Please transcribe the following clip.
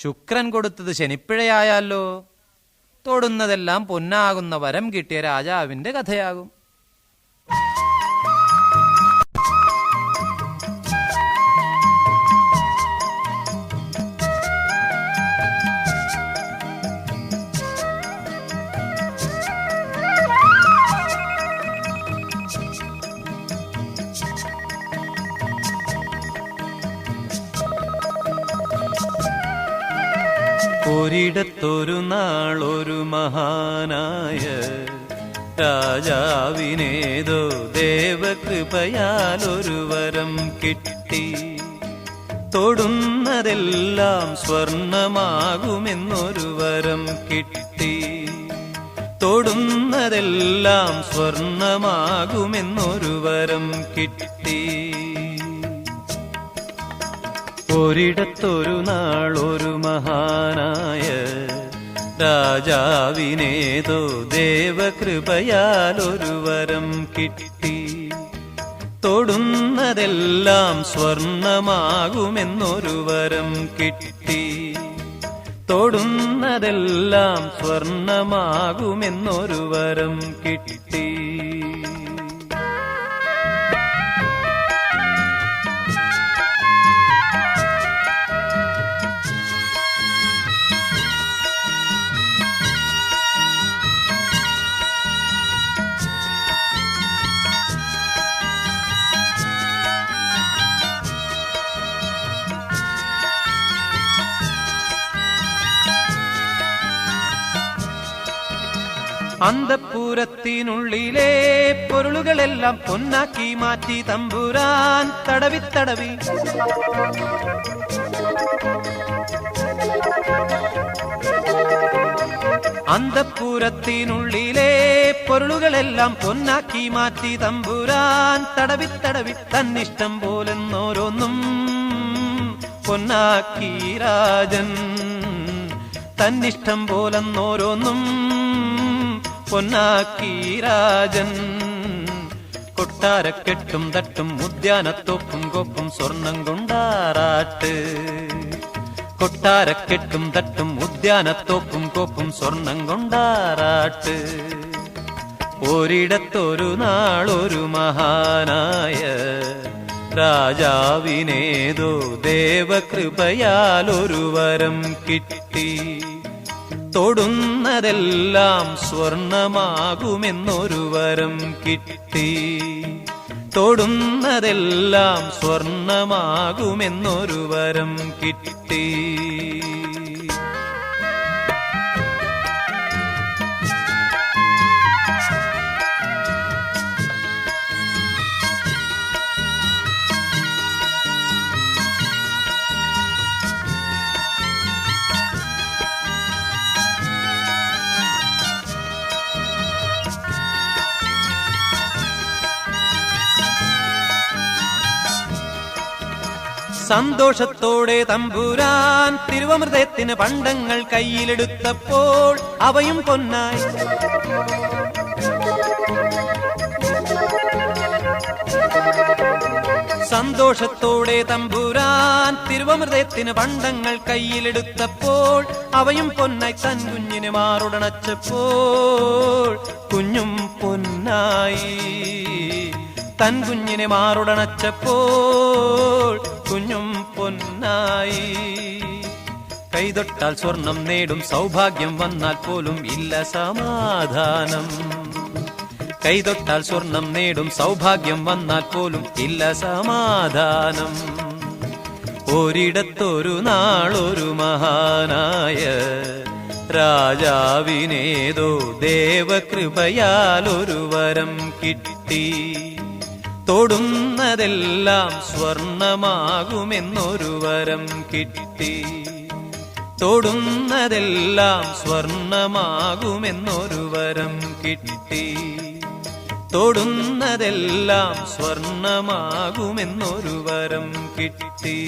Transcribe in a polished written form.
ശുക്രൻ കൊടുത്തത് ശനിപ്പിഴയായാലോ? തൊടുന്നതെല്ലാം പൊന്നാകുന്ന വരം കിട്ടിയ രാജാവിന്റെ കഥയാകും. ഒരിടത്തൊരു നാളൊരു മഹാനായ രാജാവിനേതോ ദേവകൃപയാലൊരു വരം കിട്ടി. തൊടുന്നതെല്ലാം സ്വർണമാകുമെന്നൊരു വരം കിട്ടി. തൊടുന്നതെല്ലാം സ്വർണമാകുമെന്നൊരു വരം കിട്ടി. ഒരിടത്തൊരു നാളൊരു മഹാനായ രാജാവിനേതോ ദേവകൃപയാലൊരു വരം കിട്ടി. തൊടുന്നതെല്ലാം സ്വർണമാകുമെന്നൊരു വരം കിട്ടി. തൊടുന്നതെല്ലാം സ്വർണമാകുമെന്നൊരു വരം കിട്ടി. അന്തഃപുരത്തിനുള്ളിലെ പൊരുളുകളെല്ലാം പൊന്നാക്കി മാറ്റി തമ്പുരാൻ തടവി തടവി. അന്തഃപുരത്തിനുള്ളിലെ പൊരുളുകളെല്ലാം പൊന്നാക്കി മാറ്റി തമ്പുരാൻ തടവി തടവി. തന്നിഷ്ടം പോലെന്നോരോന്നും പൊന്നാക്കി രാജൻ. തന്നിഷ്ടം പോലെന്നോരോന്നും പൊന്നാക്കി രാജൻ. കൊട്ടാരക്കെട്ടും തട്ടും ഉദ്യാനത്തോപ്പും കൊപ്പും സ്വർണം കൊണ്ടാറാട്ട്. കൊട്ടാരക്കെട്ടും തട്ടും ഉദ്യാനത്തോപ്പും കൊപ്പും സ്വർണം കൊണ്ടാറാട്ട്. ഒരിടത്തൊരു നാളൊരു മഹാനായ രാജാവിനേതോ ദേവകൃപയാലൊരു വരം കിട്ടി. തൊടുന്നതെല്ലാം സ്വർണമാകുമെന്നൊരു വരം കിട്ടി. തൊടുന്നതെല്ലാം സ്വർണമാകുമെന്നൊരു വരം കിട്ടി. സന്തോഷത്തോടെ തമ്പുരാൻ തിരുവമൃതത്തിന് പണ്ടങ്ങൾ കയ്യിലെടുത്തപ്പോൾ അവയും പൊന്നായി. സന്തോഷത്തോടെ തമ്പുരാൻ തിരുവമൃതത്തിന് പണ്ടങ്ങൾ കയ്യിലെടുത്തപ്പോൾ അവയും പൊന്നായി. തൻ കുഞ്ഞിന് മാറുടണച്ചപ്പോൾ കുഞ്ഞും പൊന്നായി. തൻ കുഞ്ഞിനെ മാറുടണച്ചപ്പോൾ കുഞ്ഞും പൊന്നായി. കൈതൊട്ടാൽ സ്വർണം നേടും സൗഭാഗ്യം വന്നാൽ പോലും ഇല്ല സമാധാനം. കൈതൊട്ടാൽ സ്വർണം നേടും സൗഭാഗ്യം വന്നാൽ പോലും ഇല്ല സമാധാനം. ഒരിടത്തൊരു നാളൊരു മഹാനായ രാജാവിനേതോ ദേവകൃപയാലൊരു വരം കിട്ടി. തൊടുന്നതെല്ലാം സ്വർണമാകുമെന്നൊരു വരം കിട്ടി. തൊടുന്നതെല്ലാം സ്വർണമാകുമെന്നൊരു വരം കിട്ടി. തൊടുന്നതെല്ലാം സ്വർണമാകുമെന്നൊരു വരം കിട്ടി.